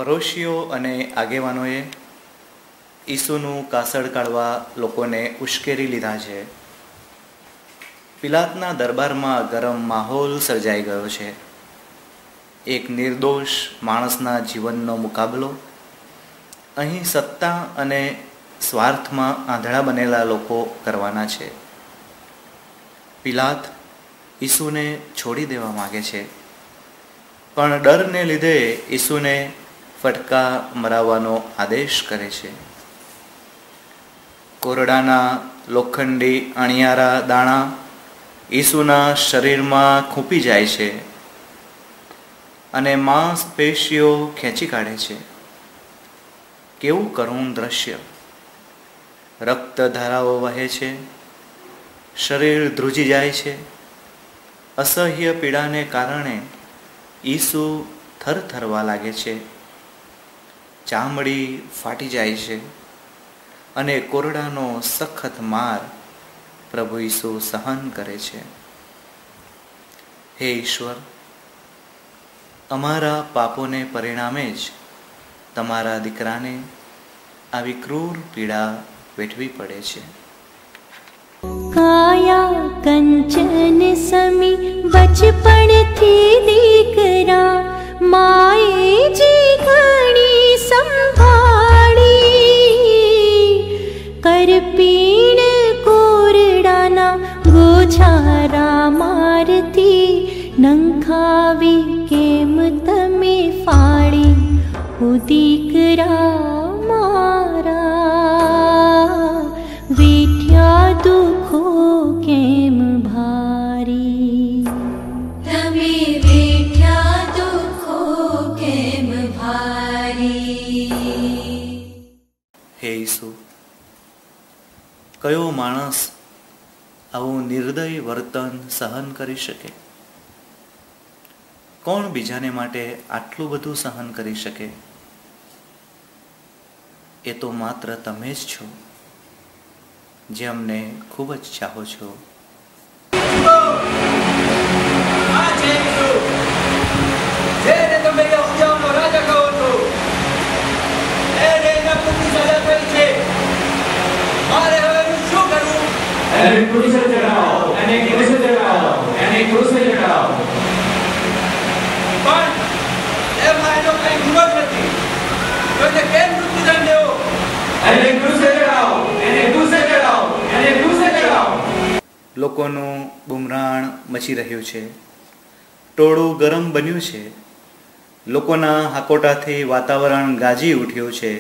ફરોશીઓ અને આગેવાનોએ ઈસુનું કાસળ કાઢવા લોકોને ઉશ્કેરી લીધા છે. પિલાતના દરબારમાં ગરમ માહોલ સર્જાઈ ગયો છે. એક નિર્દોષ માણસના જીવનનો મુકાબલો અહીં સત્તા અને સ્વાર્થમાં આંધળા બનેલા લોકો કરવાના છે. પિલાત ઈસુને છોડી દેવા માગે છે, પણ ડરને લીધે ઈસુને ફટકા મરાવવાનો આદેશ કરે છે. કોરડાના લોખંડી અણિયારા દાણા ઈસુના શરીરમાં ખૂંપી જાય છે અને માંસપેશીઓ ખેંચી કાઢે છે. કેવું કરુણ દ્રશ્ય! રક્તધારાઓ વહે છે, શરીર ધ્રુજી જાય છે. અસહ્ય પીડાને કારણે ઈસુ થરથરવા લાગે છે. ચામડી ફાટી જાય છે અને કોરડાનો સખત માર પ્રભુ ઈસુ સહન કરે છે. હે ઈશ્વર, અમારા પાપોને પરિણામે જ તમારા દીકરાને આવી ક્રૂર પીડા વેઠવી પડે છે. કાયા કંચન સમી બચપણ થી દીકરા માએ જી ઘણી સંભાળી કરપીણ કોરડાના ગોછારા મારતી નંખાવી કેમ તમે ફાળી ઓ દીકરા મારા વેઠ્યા દુખો કેમ ભારી તમે વેઠ્યા દુખો કેમ ભારી. હે ઈસુ, કયો માણસ આવું નિર્દય વર્તન સહન કરી શકે? કોણ બીજાને માટે આટલું બધું સહન કરી શકે? એ તો માત્ર તમે જ છો, જે અમને ખૂબ જ ચાહો છો. લોકોનું બુમરાણ મચી રહ્યું છે. ટોળું ગરમ બન્યું છે. લોકોના હાકોટાથી વાતાવરણ ગાજી ઉઠ્યું છે.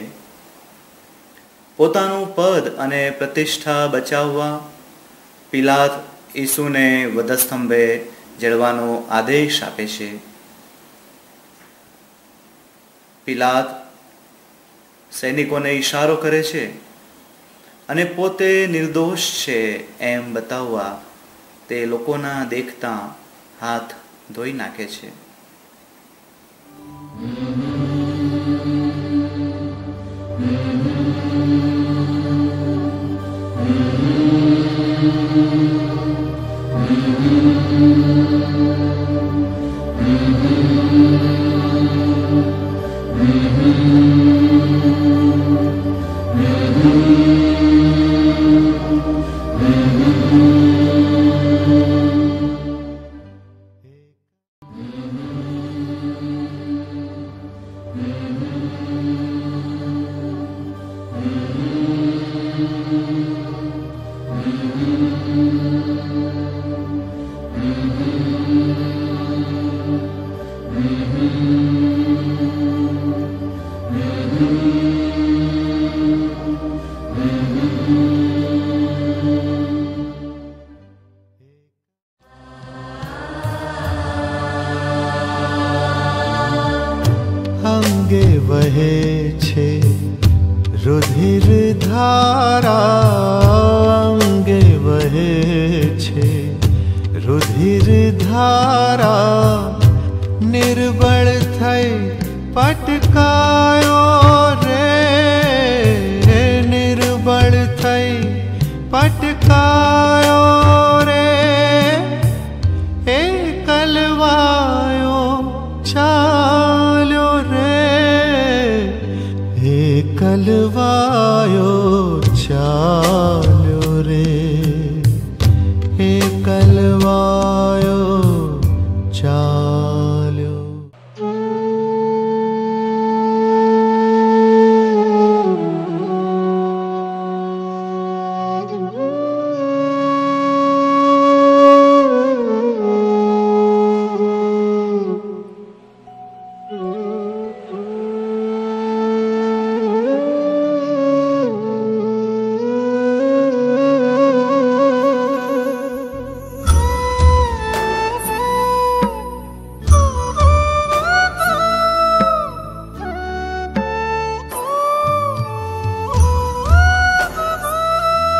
પોતાનું પદ અને પ્રતિષ્ઠા બચાવવા પિલાત ઈસુને વધસ્તંભે જડવાનો આદેશ આપે છે. પિલાત સૈનિકોને ઈશારો કરે છે અને પોતે નિર્દોષ છે એમ બતાવવા તે લોકોના દેખતા હાથ ધોઈ નાખે છે. અંગે વહે છે રુધિર ધારા, અંગે વહે છે રુધિર ધારા, નિર્બળ થઈ પટકાયો રે, નિર્બળ થઈ પટકાયો રે, એકલવાયો ચાલ્યો રે, कलवायो चाल्यो रे, हे कलवायो चाल्यो।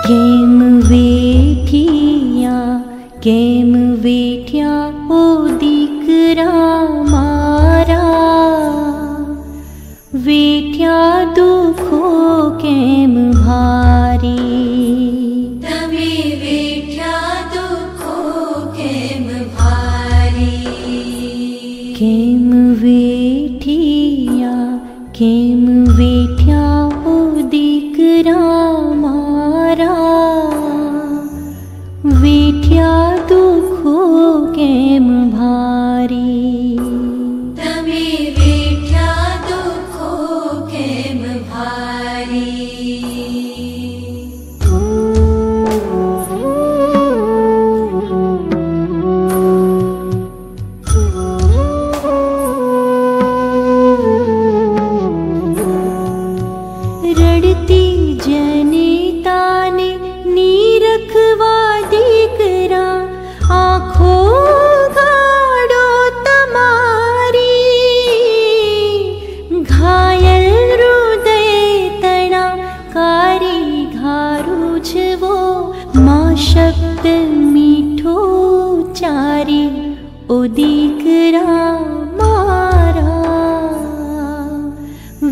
केम वेठिया केम वेठ्या ओ दीकरा मारा, वेठ्या दुखो केम भारी। तमे वेठ्या दुखो केम भारी। केम वेठिया केम वेठ्या ओ दीकरा मारा, वेठ्या दुखो केम भारी। तमे वेठ्या दुखो केम भारी। रड़ती जनिता ने नीरखवा दीकरा, आँखों गाड़ो तमारी। घायल हृदय तना कारी घारू छवो, माँ शब्द मीठो चारी ओ दीकरा मारा।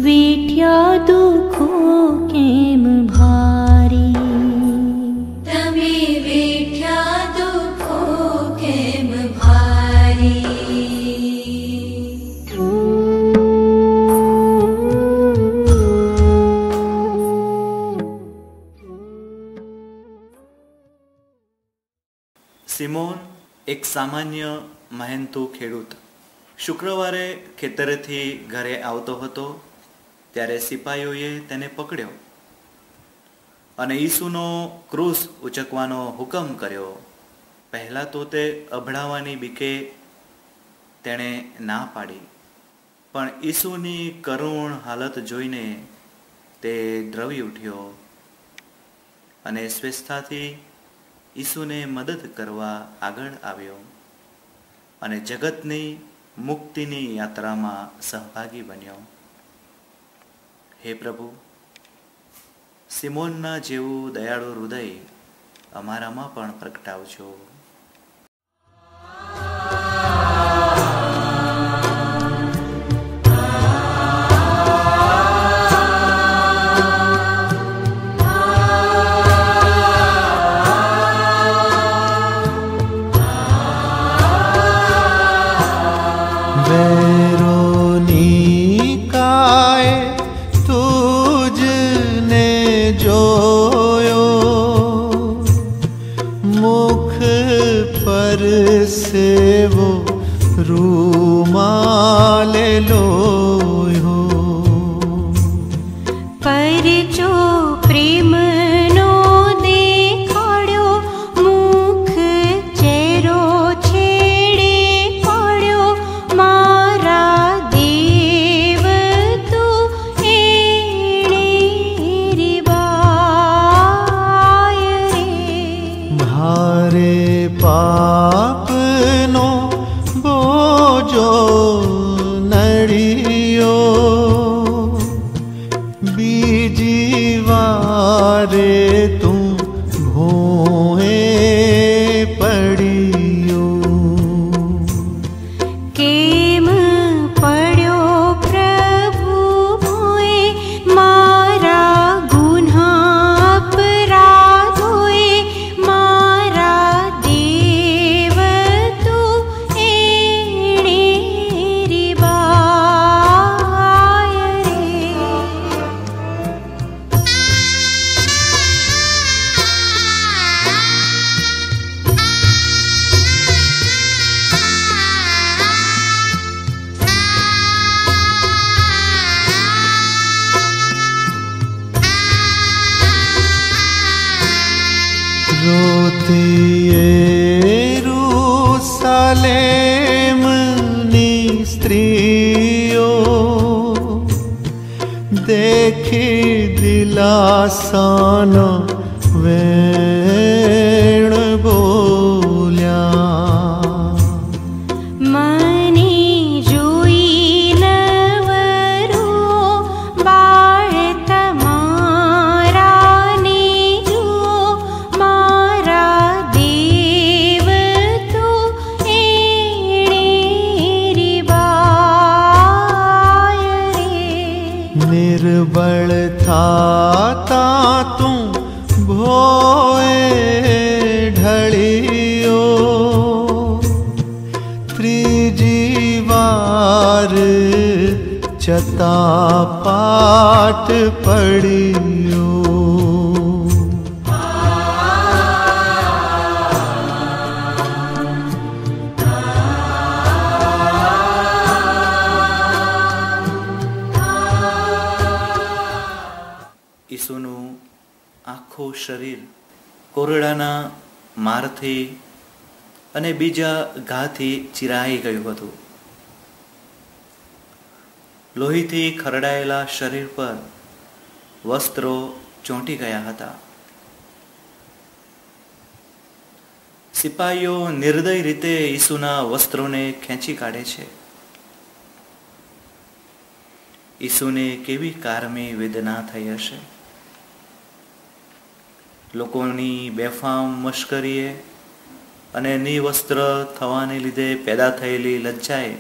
वेठ्या दुखो केम भारी। तमे वेठ्या दुखो केम भारी। સિમોન એક સામાન્ય મહેનતુ ખેડૂત શુક્રવારે ખેતરેથી ઘરે આવતો હતો ત્યારે સિપાહીઓએ તેને પકડ્યો અને ઈસુનો ક્રૂસ ઉચકવાનો હુકમ કર્યો. પહેલાં તો તે અભડાવાની બીકે તેણે ના પાડી, પણ ઈસુની કરુણ હાલત જોઈને તે દ્રવી ઉઠ્યો અને સ્વેચ્છાથી ઈસુને મદદ કરવા આગળ આવ્યો અને જગતની મુક્તિની યાત્રામાં સહભાગી બન્યો. હે પ્રભુ, સિમોનના જેવું દયાળુ હૃદય અમારામાં પણ પ્રગટાવજો. पापनो बोझो नड़ियो સાલેમની સ્ત્રીઓ દેખી દિલાસાનો વેણ બોલ્યા. મને જોઈ નવરો બાળ તમારાને જો મારા દેવ તો એણે રીબાય રે. નિર્બળ થાતા તું ભોએ ઢળિયો, ત્રીજી વાર જતા પાટ પડ્યો. ઈસુનું આખું શરીર કોરડાના મારથી અને બીજા ઘાથી ચીરાઈ ગયું હતું. લોહીથી ખરડાયેલા શરીર પર વસ્ત્રો ચોંટી ગયા હતા. સિપાહીઓ નિર્દય રીતે ઈસુના વસ્ત્રોને ખેંચી કાઢે છે. ઈસુને કેવી કારમી વેદના થઈ હશે. લોકોની બેફામ મશ્કરીએ અને નિવસ્ત્ર થવાને લીધે પેદા થયેલી લજ્જાએ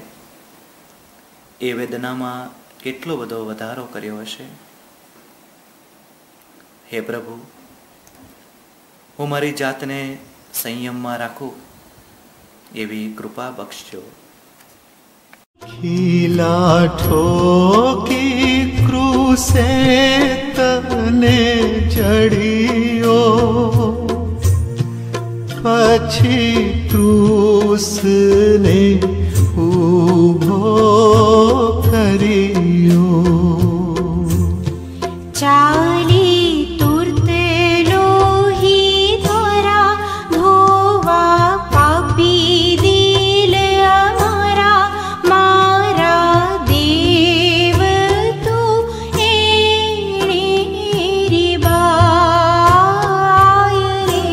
એ વેદનામાં કેટલો બધો વધારો કર્યો હશે. હે પ્રભુ, હું મારી જાતને સંયમમાં રાખું એવી કૃપા બક્ષજો. ખીલા ઠોકી ક્રૂસે તને ચડ્યો, પછી ક્રૂસને ઊભો કર્યો. ચાલી તુર્ત લોહી ધોરા ધોવા પાપી દિલ અમારા, મારા દેવ તું એણે રીબાય રે.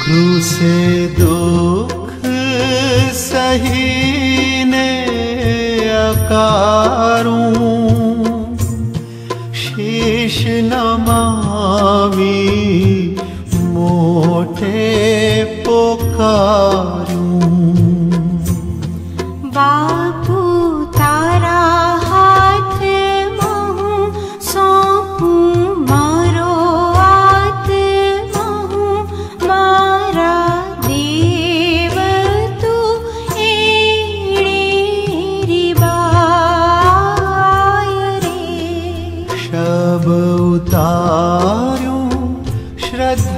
ક્રૂસે દુઃખ સહીને અકારું, શીશ નમાવી મોટે પોકાર્યું. બાપુ તારા હાથમાં હું સોંપું મારો આત્મા હું, મારા દેવ તું એણે રીબાય રે. શબ ઉતાર્યું શ્રદ્ધાળુઓએ,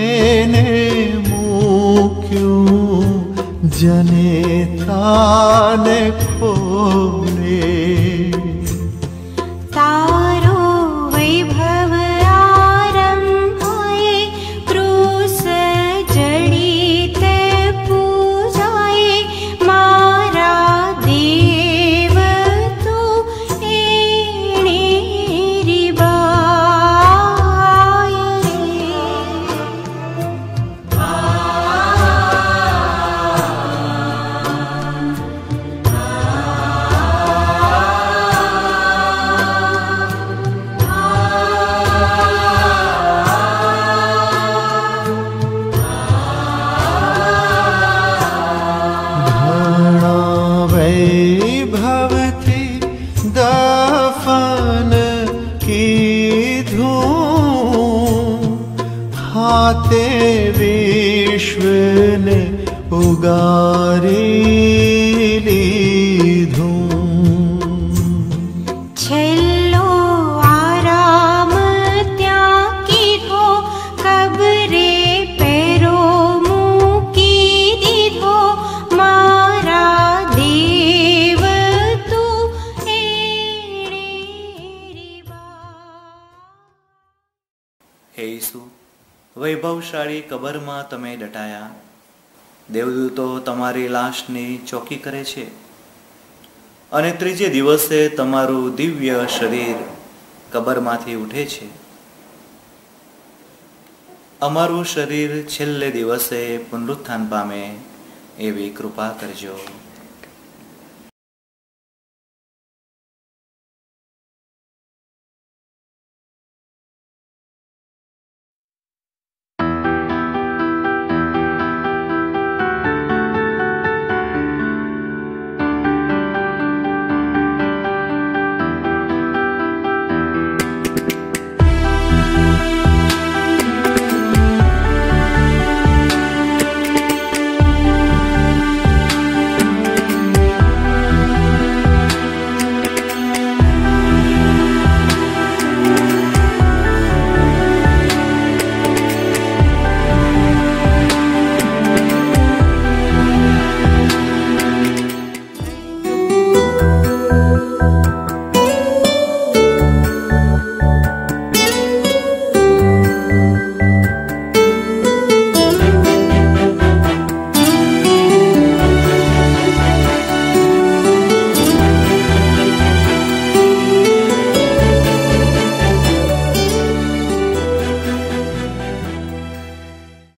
એને મૂક્યું જનેતાને ખોલે. તારો વૈભવ આરંભાએ, ક્રૂસ જડિત પૂજાએ, મારા દેવ તું એણે રીબાય રે. ઘણા વૈભવથી દફન કીધું, હાથે વિશ્વને ઉગારી લીધું. છેલ્લો આરામ ત્યાં કીધો, કબરે પેરો મૂકી દીધો, મારા દેવ તું એણે રીવા. હે ઈસુ, વૈભવશાળી કબરમાં તમે દટાયા. દેવદૂતો તમારી લાશની ચોકી કરે છે અને ત્રીજે દિવસે તમારું દિવ્ય શરીર કબરમાંથી ઉઠે છે. અમારું શરીર છેલ્લે દિવસે પુનરુત્થાન પામે એવી કૃપા કરજો.